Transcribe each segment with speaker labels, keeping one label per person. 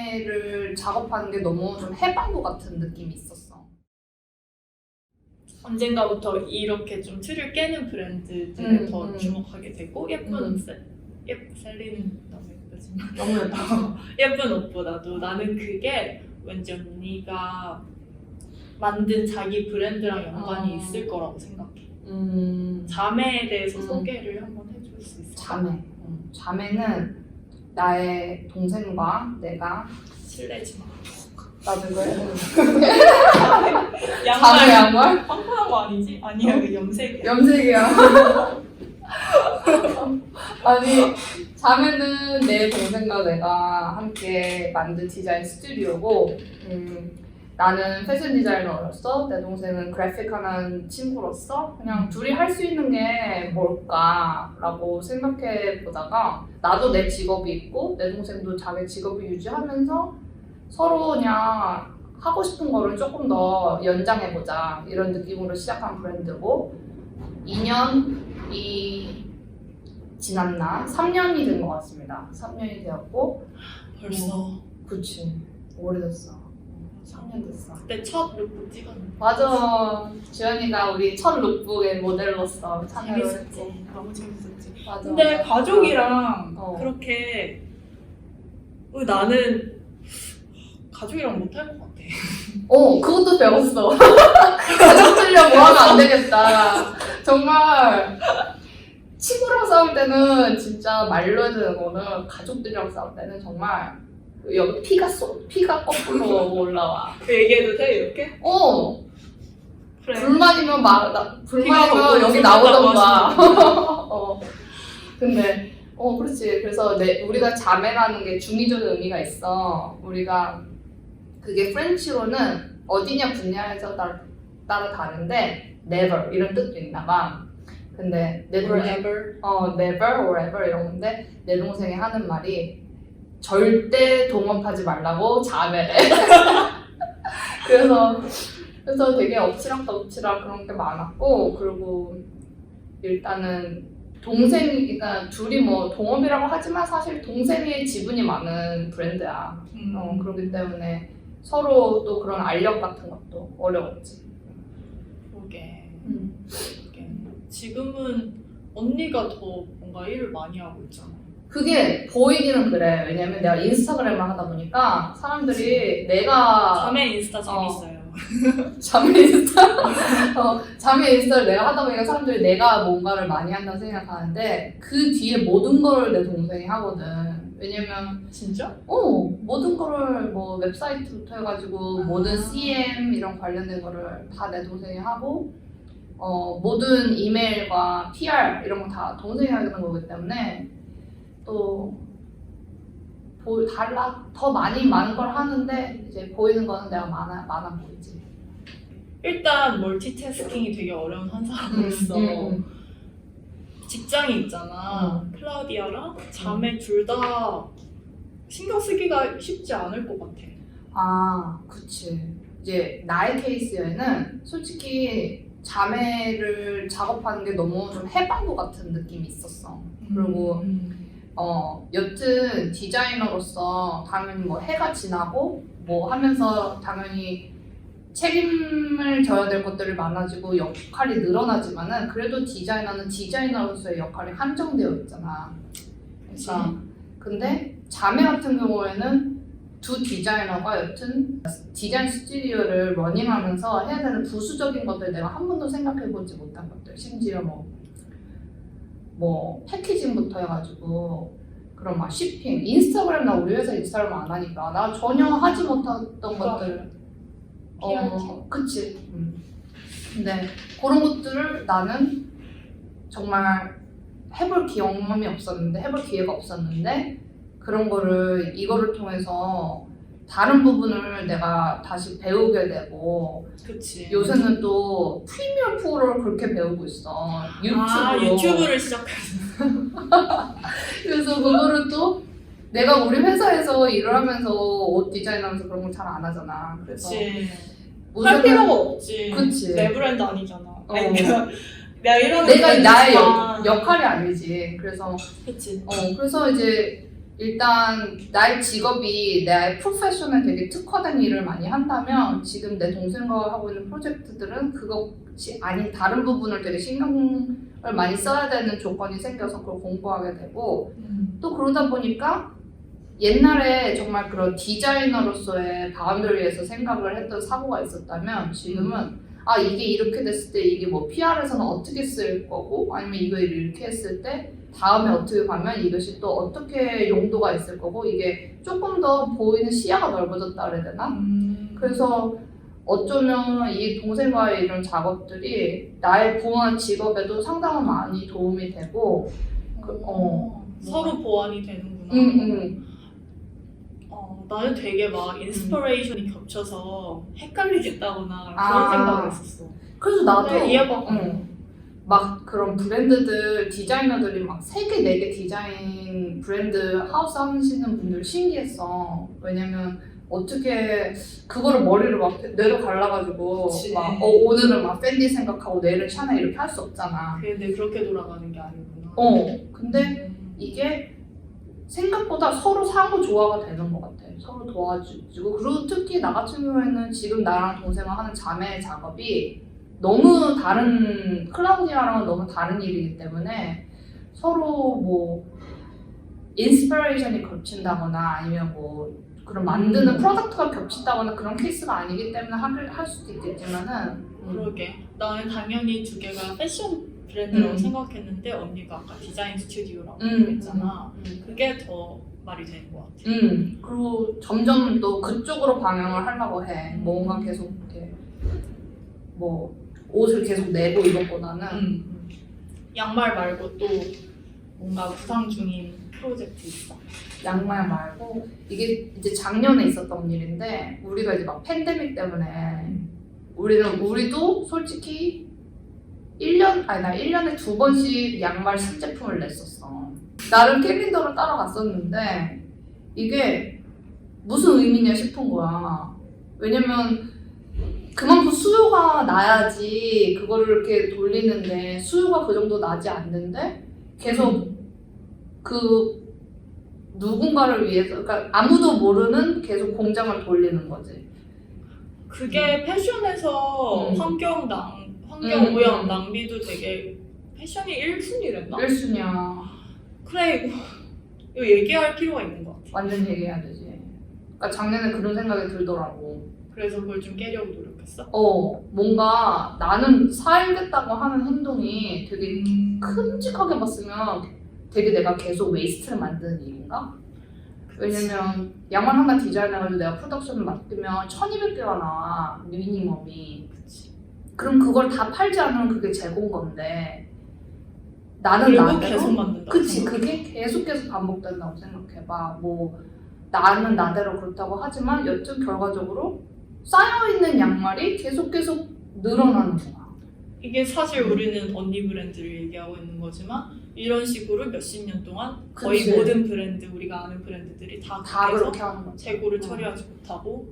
Speaker 1: 자매를 작업하는 게 너무 좀 해방도 같은 느낌이 있었어.
Speaker 2: 언젠가부터 이렇게 좀 틀을 깨는 브랜드들을 더 주목하게 되고 예쁜 셀리는 너무 예쁘지만
Speaker 1: 너무 예뻤어.
Speaker 2: 예쁜 옷보다도 나는 그게 왠지 언니가 만든 자기 브랜드랑 연관이 있을 거라고 생각해. 자매에 대해서 소개를 한번 해줄 수 있어?
Speaker 1: 자매. 자매는 나의 동생과 내가
Speaker 2: 실례지 마.
Speaker 1: 나도 그래. 자매
Speaker 2: 양말
Speaker 1: 양말?
Speaker 2: 빵빵한 거 아니지? 아니야, 그 염색.
Speaker 1: 염색이야. 아니 자매는 내 동생과 내가 함께 만든 디자인 스튜디오고 나는 패션 디자이너로서 내 동생은 그래픽하는 친구로서 그냥 둘이 할 수 있는 게 뭘까라고 생각해 보다가 나도 내 직업이 있고 내 동생도 자기 직업을 유지하면서 서로 그냥 하고 싶은 거를 조금 더 연장해보자 이런 느낌으로 시작한 브랜드고 2년이 지났나? 3년이 된 것 같습니다. 3년이 되었고
Speaker 2: 벌써.
Speaker 1: 그치 오래됐어. 3년 됐어.
Speaker 2: 그때 첫 룩북 찍었는데.
Speaker 1: 맞아. 주연이가 우리 첫 룩북의 모델로서 참여를 했고.
Speaker 2: 재밌었지. 너무 재밌었지.
Speaker 1: 맞아.
Speaker 2: 근데 가족이랑
Speaker 1: 어.
Speaker 2: 그렇게 나는 가족이랑 못할 것 같아.
Speaker 1: 그것도 배웠어. 가족들이랑 뭐 하면 안 되겠다. 정말 친구랑 싸울 때는 진짜 말로 해야 되는 거는 가족들이랑 싸울 때는 정말 여기 피가 거꾸로 올라와.
Speaker 2: 그 얘기해도 돼 이렇게? 그래.
Speaker 1: 불만이면 불만이면 여기
Speaker 2: 피가
Speaker 1: 나오던가. 근데 그렇지. 그래서 우리가 자매라는 게 중의적인 의미가 있어. 우리가 그게 프렌치로는 어디냐 분야에서 따라 다른데 never 이런 뜻도 있나 봐. 근데 내 동생 never or ever 이런 건데 내 동생이 하는 말이 절대 동업하지 말라고 자매래. 그래서 되게 엎치락뒤치락 그런 게 많았고 그리고 일단은 그러니까 둘이 뭐 동업이라고 하지만 사실 동생의 지분이 많은 브랜드야. 그렇기 때문에 서로 또 그런 알력 같은 것도 어려웠지.
Speaker 2: 그러게. 지금은 언니가 더 뭔가 일을 많이 하고 있잖아.
Speaker 1: 그게 보이기는 그래. 왜냐면 내가 인스타그램을 하다 보니까 사람들이 내가
Speaker 2: 자매 인스타 재밌어요.
Speaker 1: 자매 인스타를 내가 하다 보니까 사람들이 내가 뭔가를 많이 한다고 생각하는데 그 뒤에 모든 걸 내 동생이 하거든. 왜냐면
Speaker 2: 진짜?
Speaker 1: 모든 거를 뭐 웹사이트부터 해가지고 모든 CM 이런 관련된 거를 다 내 동생이 하고 모든 이메일과 PR 이런 거 다 동생이 하는 거기 때문에 또 더 많은 걸 하는데 이제 보이는 거는 내가 많아 보이지.
Speaker 2: 일단 멀티태스킹이 되게 어려운 한 사람으로서 직장이 있잖아. 클라우디아랑 자매 둘 다 신경 쓰기가 쉽지 않을 것 같아.
Speaker 1: 아, 그치. 이제 나의 케이스에는 솔직히 자매를 작업하는 게 너무 좀 해방도 같은 느낌이 있었어. 그리고 여튼 디자이너로서 당연히 뭐 해가 지나고 뭐 하면서 당연히 책임을 져야 될 것들이 많아지고 역할이 늘어나지만은 그래도 디자이너는 디자이너로서의 역할이 한정되어 있잖아. 그러니까 근데 자매 같은 경우에는 두 디자이너가 여튼 디자인 스튜디오를 러닝하면서 해야 되는 부수적인 것들 내가 한 번도 생각해보지 못한 것들, 심지어 뭐 패키징부터 해가지고 그런 막 쇼핑, 인스타그램 나 우리 회사 인스타그램 안 하니까 나 전혀 하지 못했던 것들. 그치. 근데 그런 것들을 나는 정말 해볼 경험이 없었는데, 해볼 기회가 없었는데 그런 거를 이거를 통해서 다른 부분을 내가 다시 배우게 되고.
Speaker 2: 그치.
Speaker 1: 요새는 또 프리미어 프로를 그렇게 배우고 있어. 유튜브로.
Speaker 2: 유튜브를 시작했어.
Speaker 1: 그래서 그거를 또 내가 우리 회사에서 일을 하면서 옷 디자인하면서 그런 걸 잘 안 하잖아. 그래서
Speaker 2: 그치. 할 필요가 없지.
Speaker 1: 그치.
Speaker 2: 내 브랜드 아니잖아. 아니, 내가 이런
Speaker 1: 내가 나의 역할이 아니지. 그래서
Speaker 2: 그치.
Speaker 1: 그래서 이제 일단 나의 직업이 나의 프로페션에 되게 특화된 일을 많이 한다면 지금 내 동생과 하고 있는 프로젝트들은 그것이 아닌 다른 부분을 되게 신경을 많이 써야 되는 조건이 생겨서 그걸 공부하게 되고 또 그러다 보니까 옛날에 정말 그런 디자이너로서의 바운더리에서 생각을 했던 사고가 있었다면 지금은 이게 이렇게 됐을 때 이게 뭐 PR에서는 어떻게 쓸 거고 아니면 이거 이렇게 했을 때 다음에 어떻게 가면 이것이 또 어떻게 용도가 있을 거고 이게 조금 더 보이는 시야가 넓어졌다 그래야 되나? 그래서 어쩌면 이 동생과의 이런 작업들이 나의 부원 직업에도 상당히 많이 도움이 되고
Speaker 2: 서로 보완이 되는구나. 나는 되게 막 인스피레이션이 겹쳐서 헷갈리겠다거나 그런 생각을 했었어.
Speaker 1: 그래서 나도
Speaker 2: 이해가
Speaker 1: 막 그런 브랜드들, 디자이너들이 막 3개, 4개 디자인 브랜드 하우스 하시는 분들 신기했어. 왜냐면 어떻게 그거를 머리를 막 뇌로 갈라가지고
Speaker 2: 그치.
Speaker 1: 막 오늘은 막 팬디 생각하고 내일은 샤넬 이렇게 할 수 없잖아.
Speaker 2: 근데 그렇게 돌아가는 게 아니구나.
Speaker 1: 근데 이게 생각보다 서로 상호 조화가 되는 것 같아. 서로 도와주고 그리고 특히 나 같은 경우에는 지금 나랑 동생과 하는 자매 작업이 너무 다른 클라우디아랑은 너무 다른 일이기 때문에 서로 뭐 인스피레이션이 겹친다거나 아니면 뭐 그런 만드는 프로덕트가 겹친다거나 그런 케이스가 아니기 때문에 할 수도 있겠지만은
Speaker 2: 그러게 나는 당연히 두 개가 패션 브랜드라고 생각했는데 언니가 아까 디자인 스튜디오라고 했잖아. 그게 더 말이 되는 것 같아.
Speaker 1: 그리고 점점 또 그쪽으로 방향을 하려고 해. 뭔가 계속 이렇게 뭐 옷을 계속 내고 이것보다는
Speaker 2: 양말 말고 또 뭔가 구상 중인 프로젝트 있어?
Speaker 1: 양말 말고 이게 이제 작년에 있었던 일인데 우리가 이제 막 팬데믹 때문에 우리도 솔직히 1년에 2번씩 양말 신제품을 냈었어. 나름 캘린더를 따라갔었는데 이게 무슨 의미냐 싶은 거야. 왜냐면 그만큼 수요가 나야지 그거를 이렇게 돌리는데 수요가 그 정도 나지 않는데 계속 그 누군가를 위해서 그러니까 아무도 모르는 계속 공장을 돌리는 거지.
Speaker 2: 그게 패션에서 환경 오염 낭비도 되게 패션이 1순위랬나?
Speaker 1: 1순위야.
Speaker 2: 그래 이거 얘기할 필요가 있는 것 같아.
Speaker 1: 완전 얘기해야 되지. 그러니까 작년에 그런 생각이 들더라고.
Speaker 2: 그래서 그걸 좀 깨려고 노력했어?
Speaker 1: 뭔가 나는 사양됐다고 하는 행동이 되게 큼직하게 봤으면 되게 내가 계속 웨이스트를 만드는 일인가? 왜냐면 양말 하나 디자인해가지고 내가 프로덕션을 맡으면 1200개가 나와 미니멈이. 그럼 그걸 다 팔지 않으면 그게 재고인 건데 나는 나대로
Speaker 2: 계속 만든다고
Speaker 1: 그치 그게 계속 반복된다고 생각해봐. 뭐 나는 나대로 그렇다고 하지만 여튼 결과적으로 쌓여있는 양말이 계속 늘어나는 거야.
Speaker 2: 이게 사실 우리는 언니 브랜드를 얘기하고 있는 거지만 이런 식으로 몇십 년 동안 거의
Speaker 1: 그치.
Speaker 2: 모든 브랜드 우리가 아는 브랜드들이 다
Speaker 1: 그렇게 하는 거지.
Speaker 2: 재고를 처리하지 못하고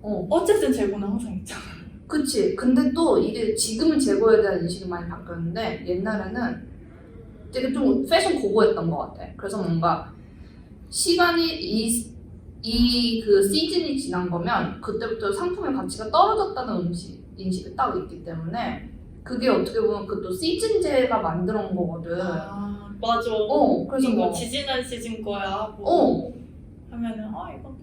Speaker 1: 어.
Speaker 2: 어쨌든 재고는 항상 있잖아.
Speaker 1: 그치. 근데 또 이게 지금은 재고에 대한 인식이 많이 바뀌었는데 옛날에는 되게 좀 패션 고고했던 것 같아. 그래서 뭔가 시간이 그 시즌이 지난 거면 그때부터 상품의 가치가 떨어졌다는 인식이 딱 있기 때문에 그게 어떻게 보면 그 또 시즌제가 만들어 온 거거든.
Speaker 2: 맞아.
Speaker 1: 그래서
Speaker 2: 이거
Speaker 1: 뭐
Speaker 2: 지지난 시즌 거야 하고 하면은 이건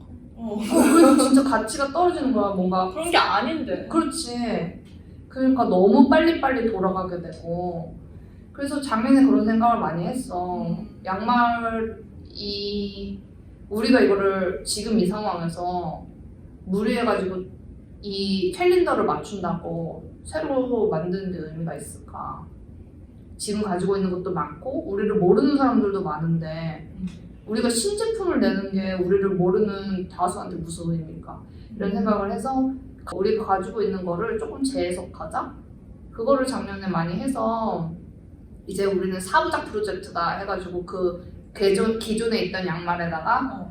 Speaker 1: 그래서 진짜 가치가 떨어지는 거야. 뭔가
Speaker 2: 그런 게 아닌데.
Speaker 1: 그렇지. 그러니까 너무 빨리빨리 돌아가게 되고 그래서 작년에 그런 생각을 많이 했어. 양말이 우리가 이거를 지금 이 상황에서 무리해가지고 이 캘린더를 맞춘다고 새로 만드는 데 의미가 있을까? 지금 가지고 있는 것도 많고 우리를 모르는 사람들도 많은데 우리가 신제품을 내는 게 우리를 모르는 다수한테 무슨 의미일까? 이런 생각을 해서 우리가 가지고 있는 거를 조금 재해석하자? 그거를 작년에 많이 해서 이제 우리는 4부작 프로젝트다 해가지고 그 기존에 있던 양말에다가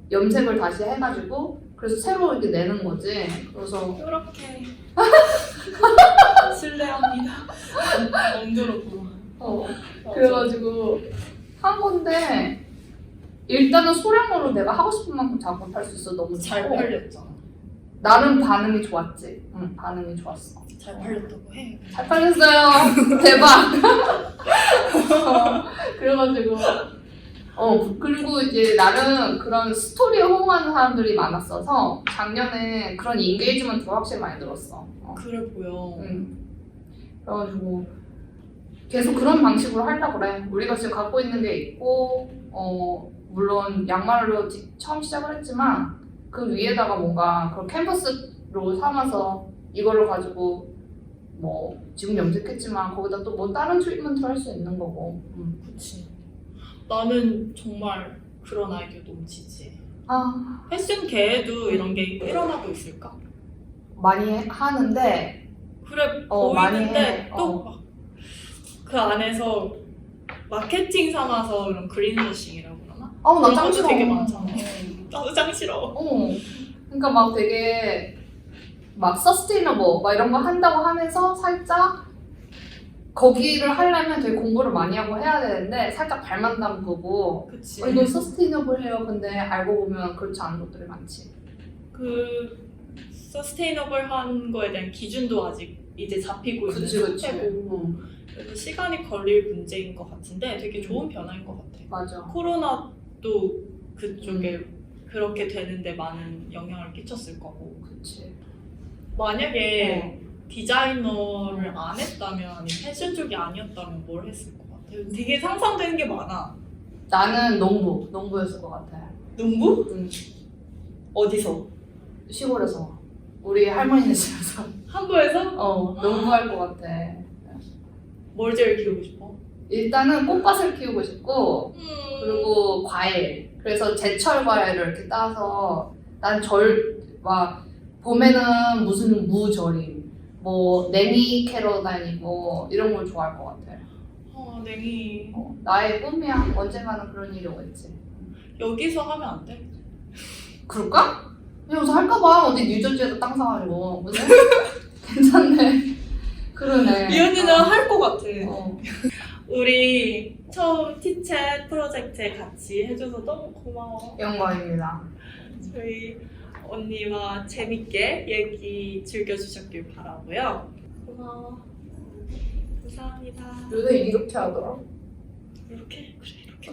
Speaker 1: 염색을 다시 해가지고 그래서 새로 이렇게 내는 거지. 그래서
Speaker 2: 이렇게 실례합니다. 엉들었구나.
Speaker 1: 그래가지고 한 건데 일단은 소량으로 내가 하고 싶은 만큼 작업할 수 있어 너무
Speaker 2: 잘
Speaker 1: 좋고
Speaker 2: 팔렸잖아.
Speaker 1: 나름 반응이 좋았지. 응, 반응이 좋았어.
Speaker 2: 잘 팔렸다고 해.
Speaker 1: 잘 팔렸어요. 대박. 그래가지고 그리고 이제 나는 그런 스토리에 호응하는 사람들이 많았어서 작년에 그런 인게이지먼트가 확실히 많이 늘었어.
Speaker 2: 그래 보여.
Speaker 1: 그래가지고 계속 그런 방식으로 하려고 그래. 우리가 지금 갖고 있는 게 있고 물론 양말로 처음 시작을 했지만 그 위에다가 뭔가 그런 캔버스로 삼아서 이거를 가지고 뭐 지금 염색했지만 거기다 또 뭐 다른 트리트먼트를 할 수 있는 거고.
Speaker 2: 그치. 나는 정말 그런 아이디어 너무 지지해. 패션계에도 이런 게 일어나고 있을까?
Speaker 1: 많이 하는데
Speaker 2: 그래
Speaker 1: 많이
Speaker 2: 보이는데
Speaker 1: 해.
Speaker 2: 또 막 그 안에서 마케팅 삼아서 이런 그린워싱이라고 그러나?
Speaker 1: 나
Speaker 2: 그런
Speaker 1: 짱
Speaker 2: 것도
Speaker 1: 싫어.
Speaker 2: 되게 많잖아. 나도 짱 싫어.
Speaker 1: 그러니까 막 되게 막 서스테이너블 막 이런 거 한다고 하면서 살짝 거기를 하려면 되게 공부를 많이 하고 해야 되는데 살짝 발만 담그고
Speaker 2: 그치.
Speaker 1: 이거 서스테이너블해요. 근데 알고 보면 그렇지 않은 것들이 많지.
Speaker 2: 그 서스테이너블한 거에 대한 기준도 아직 이제 잡히고 있는
Speaker 1: 그치.
Speaker 2: 상태고 그래서 시간이 걸릴 문제인 것 같은데 되게 좋은 변화인 것 같아.
Speaker 1: 맞아.
Speaker 2: 코로나도 그쪽에 그렇게 되는데 많은 영향을 끼쳤을 거고.
Speaker 1: 그치.
Speaker 2: 만약에 디자이너를 안 했다면 아니면 패션 쪽이 아니었다면 뭘 했을 것 같아? 되게 상상되는 게 많아.
Speaker 1: 나는 농부였을 것 같아.
Speaker 2: 농부?
Speaker 1: 응.
Speaker 2: 어디서?
Speaker 1: 시골에서 우리 할머니네 집에서
Speaker 2: 한국에서?
Speaker 1: 농부할 것 같아.
Speaker 2: 뭘 제일 키우고 싶어?
Speaker 1: 일단은 꽃밭을 키우고 싶고 그리고 과일. 그래서 제철 과일을 이렇게 따서 난 막 봄에는 무슨 무절임, 뭐 냉이 캐러다니고 이런 걸 좋아할 것 같아.
Speaker 2: 냉이.
Speaker 1: 나의 꿈이야. 언젠가는 그런 일이 오겠지.
Speaker 2: 여기서 하면 안 돼?
Speaker 1: 그럴까? 여기서 할까봐 어디 뉴저지에서 땅 사가지고 무슨 괜찮네. 그러네.
Speaker 2: 이 언니는 할 것 같아. 우리 처음 티챗 프로젝트에 같이 해줘서 너무 고마워.
Speaker 1: 영광입니다.
Speaker 2: 저희 언니와 재밌게 얘기 즐겨주셨길 바라고요. 고마워. 감사합니다.
Speaker 1: 요새 이렇게 하더라.
Speaker 2: 이렇게? 그래 이렇게.